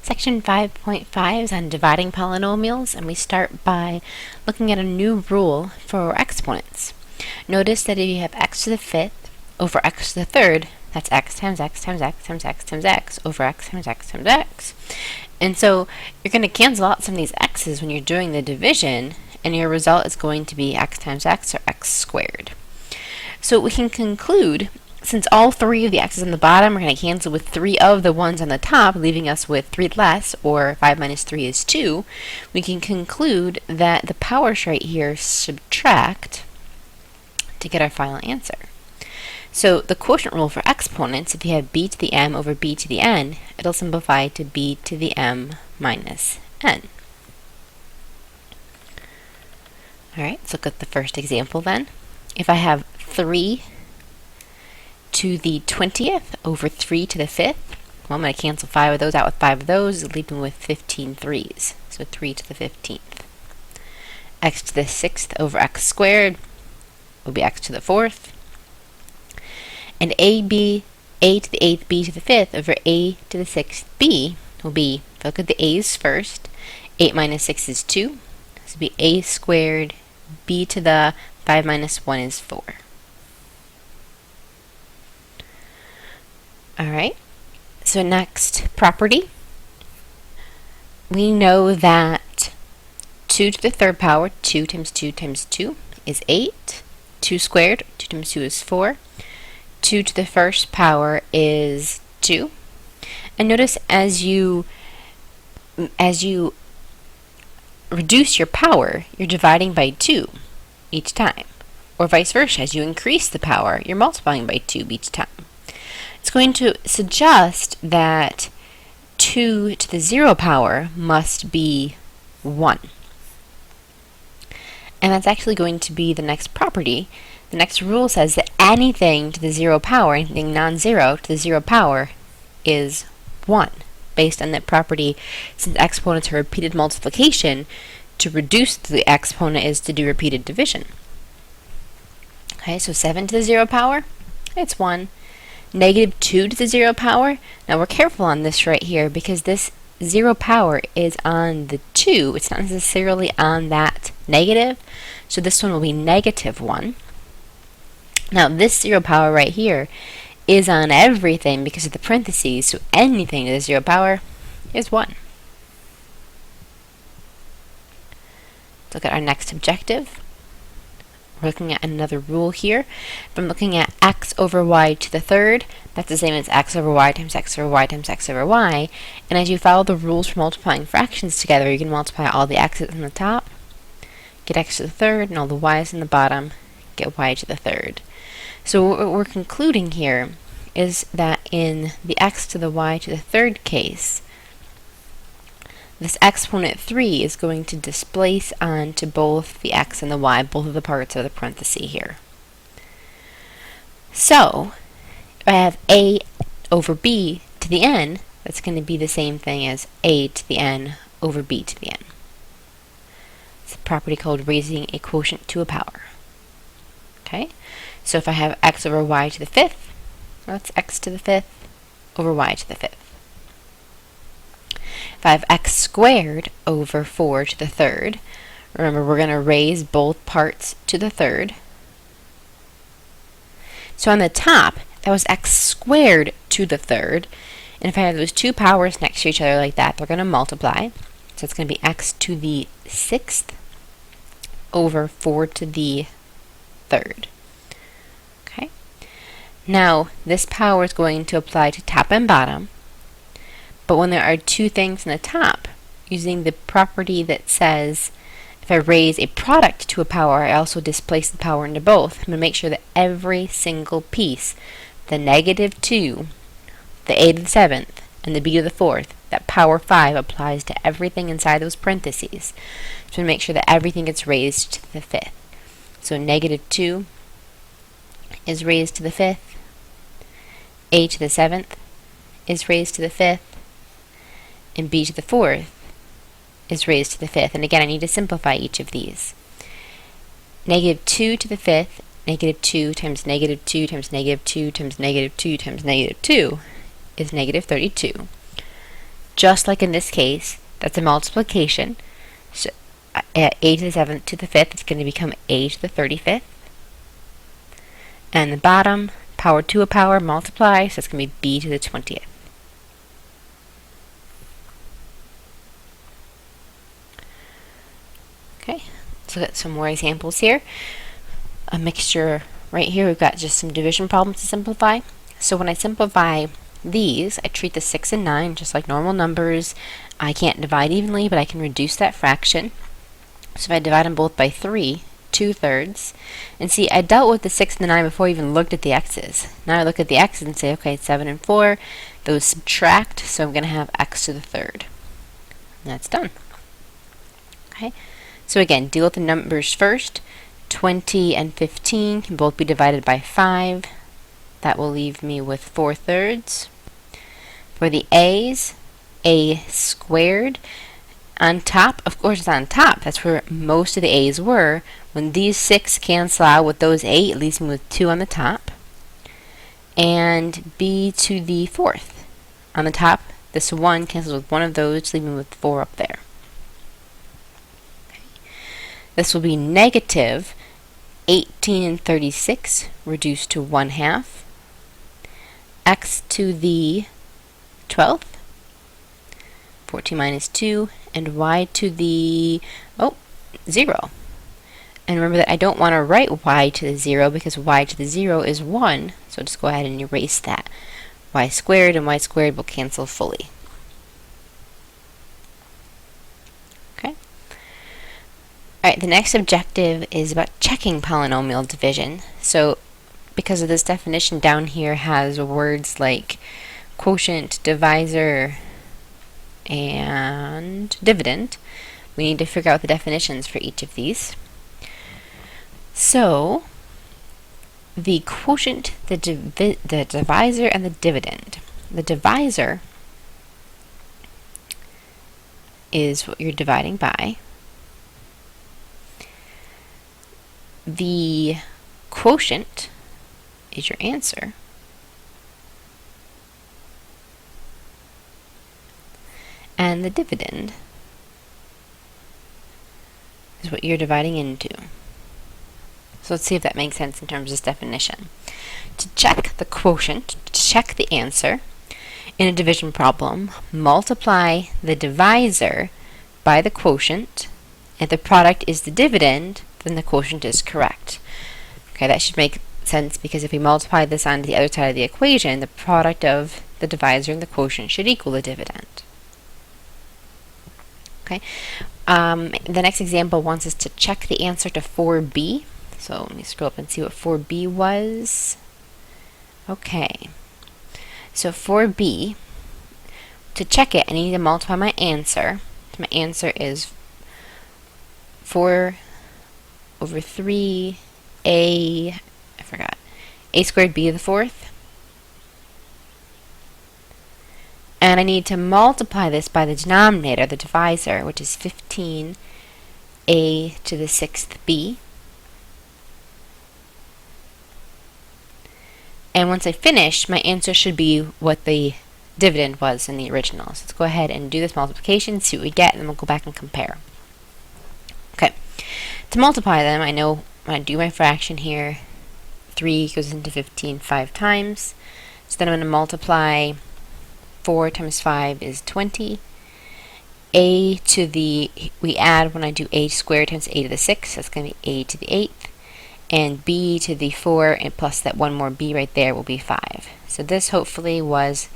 Section 5.5 is on dividing polynomials, and we start by looking at a new rule for exponents. Notice that if you have x to the fifth over x to the third, that's x times x times x times x times x over x times x times x. And so you're going to cancel out some of these x's when you're doing the division, and your result is going to be x times x, or x squared. So we can conclude, since all three of the x's on the bottom are going to cancel with three of the ones on the top, leaving us with 3 less, or 5 minus 3 is 2, we can conclude that the powers right here subtract to get our final answer. So the quotient rule for exponents, if you have b to the m over b to the n, it'll simplify to b to the m minus n. Alright, let's look at the first example then. If I have 3 to the 20th over 3 to the 5th, well, I'm going to cancel 5 of those out with 5 of those, leaving with 15 3's. So 3 to the 15th. X to the 6th over x squared will be x to the 4th. And a to the 8th, b to the 5th over a to the 6th, b will be, if I look at the a's first, 8 minus 6 is 2. This will be a squared, b to the 5 minus 1 is 4. Alright, so next property. We know that 2 to the third power, 2 times 2 times 2 is 8. 2 squared, 2 times 2 is 4. 2 to the first power is 2. And notice as you reduce your power, you're dividing by 2 each time. Or vice versa, as you increase the power, you're multiplying by 2 each time. It's going to suggest that 2 to the 0 power must be 1. And that's actually going to be the next property. The next rule says that anything to the 0 power, anything non-zero to the 0 power, is 1. Based on that property, since exponents are repeated multiplication, to reduce the exponent is to do repeated division. Okay, so 7 to the 0 power, it's 1. Negative 2 to the 0 power, now we're careful on this right here because this 0 power is on the 2, it's not necessarily on that negative, so this one will be negative 1. Now this 0 power right here is on everything because of the parentheses, so anything to the 0 power is 1. Let's look at our next objective. We're looking at another rule here. If I'm looking at x over y to the third, that's the same as x over y times x over y times x over y. And as you follow the rules for multiplying fractions together, you can multiply all the x's on the top, get x to the third, and all the y's in the bottom, get y to the third. So what we're concluding here is that in the x to the y to the third case, this exponent 3 is going to displace onto both the x and the y, both of the parts of the parenthesis here. So, if I have a over b to the n, that's going to be the same thing as a to the n over b to the n. It's a property called raising a quotient to a power. Okay, so if I have x over y to the 5th, well, that's x to the 5th over y to the 5th. If I have x squared over 4 to the third, remember we're going to raise both parts to the third. So on the top, that was x squared to the third, and if I have those two powers next to each other like that, they're going to multiply. So it's going to be x to the 6th over 4 to the third. Okay. Now, this power is going to apply to top and bottom. But when there are two things in the top, using the property that says if I raise a product to a power, I also displace the power into both, I'm going to make sure that every single piece, the negative 2, the a to the 7th, and the b to the 4th, that power 5 applies to everything inside those parentheses. So I'm going to make sure that everything gets raised to the 5th. So negative 2 is raised to the 5th, a to the 7th is raised to the 5th, and b to the 4th is raised to the 5th. And again, I need to simplify each of these. Negative 2 to the 5th, negative 2 times negative 2 times negative 2 times negative 2 times negative 2 is negative 32. just like in this case, that's a multiplication. So at a to the 7th to the 5th, it's going to become a to the 35th. And the bottom, power to a power, multiply, so it's going to be b to the 20th. Okay, let's look at some more examples here. A mixture right here, we've got just some division problems to simplify. So when I simplify these, I treat the 6 and 9 just like normal numbers. I can't divide evenly, but I can reduce that fraction. So if I divide them both by 3, 2/3, and see, I dealt with the 6 and the 9 before I even looked at the x's. Now I look at the x's and say, okay, 7 and 4, those subtract, so I'm going to have x to the 3rd. And that's done. Okay, so again, deal with the numbers first. 20 and 15 can both be divided by 5. That will leave me with 4/3. For the a's, a squared. On top, of course it's on top, that's where most of the a's were. When these 6 cancel out with those 8, it leaves me with 2 on the top. And b to the 4th. On the top, this 1 cancels with one of those, leaving me with 4 up there. Okay. This will be negative 18 and 36 reduced to 1/2. X to the 12th. 14 minus 2, and y to the 0. And remember that I don't want to write y to the 0 because y to the 0 is 1, so just go ahead and erase that. Y squared and y squared will cancel fully. Okay. Alright, the next objective is about checking polynomial division. So because of this definition down here has words like quotient, divisor, and dividend, we need to figure out the definitions for each of these. So, the quotient, the divisor, and the dividend. The divisor is what you're dividing by. The quotient is your answer. And the dividend is what you're dividing into. So let's see if that makes sense in terms of this definition. To check the quotient, to check the answer, in a division problem, multiply the divisor by the quotient. If the product is the dividend, then the quotient is correct. Okay, that should make sense because if we multiply this onto the other side of the equation, the product of the divisor and the quotient should equal the dividend. Okay. The next example wants us to check the answer to 4b. So let me scroll up and see what 4b was. Okay. So 4b, to check it, I need to multiply my answer. My answer is 4 over 3 a squared b to the 4th. And I need to multiply this by the denominator, the divisor, which is 15 a to the 6th b. And once I finish, my answer should be what the dividend was in the original. So let's go ahead and do this multiplication, see what we get, and then we'll go back and compare. Okay, to multiply them, I know when I do my fraction here, 3 goes into 15 5 times. So then I'm going to multiply 4 times 5 is 20. A to the, we add when I do a squared times a to the 6, that's going to be a to the 8th. And b to the 4, and plus that one more b right there will be 5. So this hopefully was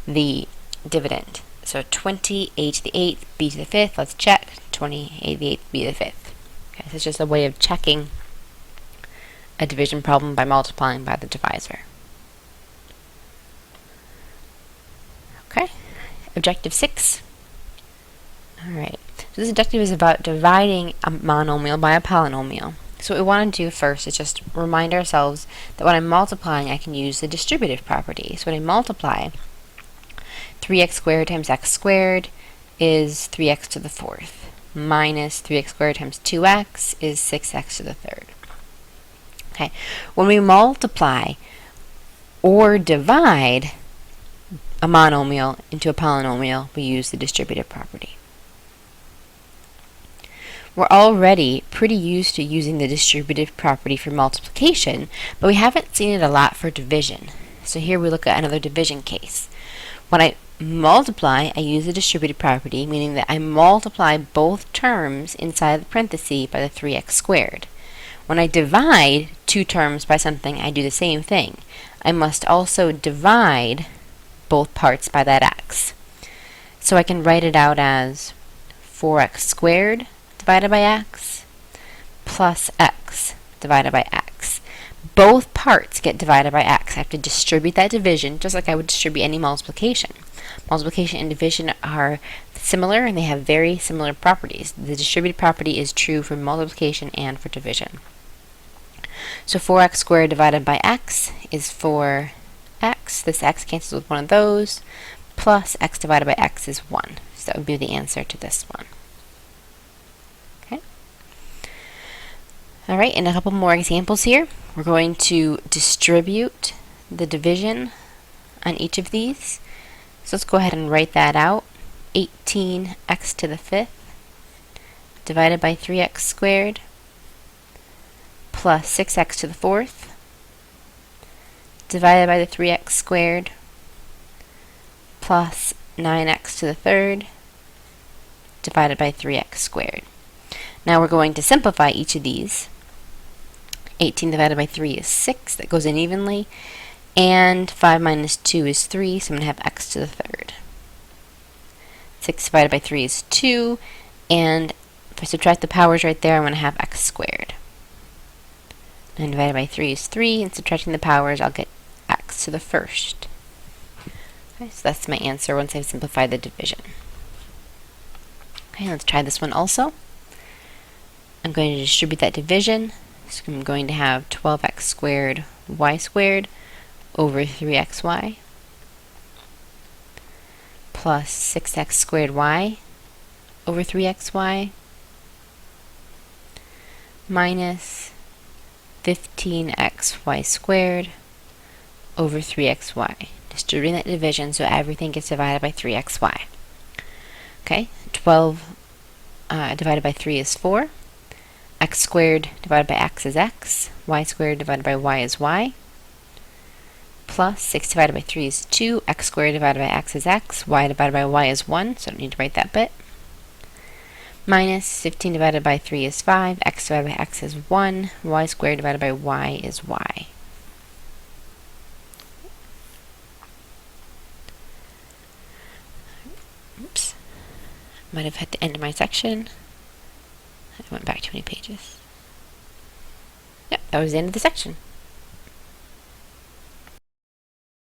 the dividend. So 20 a to the 8th, b to the 5th, let's check. 20 a to the 8th, b to the 5th. Okay, so it's just a way of checking a division problem by multiplying by the divisor. Okay, objective 6. Alright, so this objective is about dividing a monomial by a polynomial. So what we want to do first is just remind ourselves that when I'm multiplying, I can use the distributive property. So when I multiply, 3x squared times x squared is 3x to the 4th, minus 3x squared times 2x is 6x to the 3rd. Okay, when we multiply or divide a monomial into a polynomial, we use the distributive property. We're already pretty used to using the distributive property for multiplication, but we haven't seen it a lot for division. So here we look at another division case. When I multiply, I use the distributive property, meaning that I multiply both terms inside the parenthesis by the 3x squared. When I divide two terms by something, I do the same thing. I must also divide both parts by that x. So I can write it out as 4x squared divided by x plus x divided by x. Both parts get divided by x. I have to distribute that division just like I would distribute any multiplication. Multiplication and division are similar and they have very similar properties. The distributive property is true for multiplication and for division. So 4x squared divided by x is 4x. This x cancels with one of those. Plus x divided by x is 1. So that would be the answer to this one. Okay. Alright, and a couple more examples here. We're going to distribute the division on each of these. So let's go ahead and write that out. 18x to the 5th divided by 3x squared plus 6x to the 4th divided by the 3x squared plus 9x to the 3rd divided by 3x squared. Now we're going to simplify each of these. 18 divided by 3 is 6, that goes in evenly, and 5 minus 2 is 3, so I'm going to have x to the 3rd. 6 divided by 3 is 2, and if I subtract the powers right there, I'm going to have x squared. 9 divided by 3 is 3, and subtracting the powers, I'll get x to the 1st. Okay, so that's my answer once I've simplified the division. Okay, let's try this one also. I'm going to distribute that division. So I'm going to have 12x squared y squared over 3xy plus 6x squared y over 3xy minus 15xy squared over 3xy. Distributing that division so everything gets divided by 3xy. Okay, 12 divided by 3 is 4. X squared divided by x is x. Y squared divided by y is y. Plus 6 divided by 3 is 2. X squared divided by x is x. Y divided by y is 1, so I don't need to write that bit. Minus 15 divided by 3 is 5. X divided by x is 1. Y squared divided by y is y. Oops. Might have had to end my section. I went back too many pages. Yep, that was the end of the section.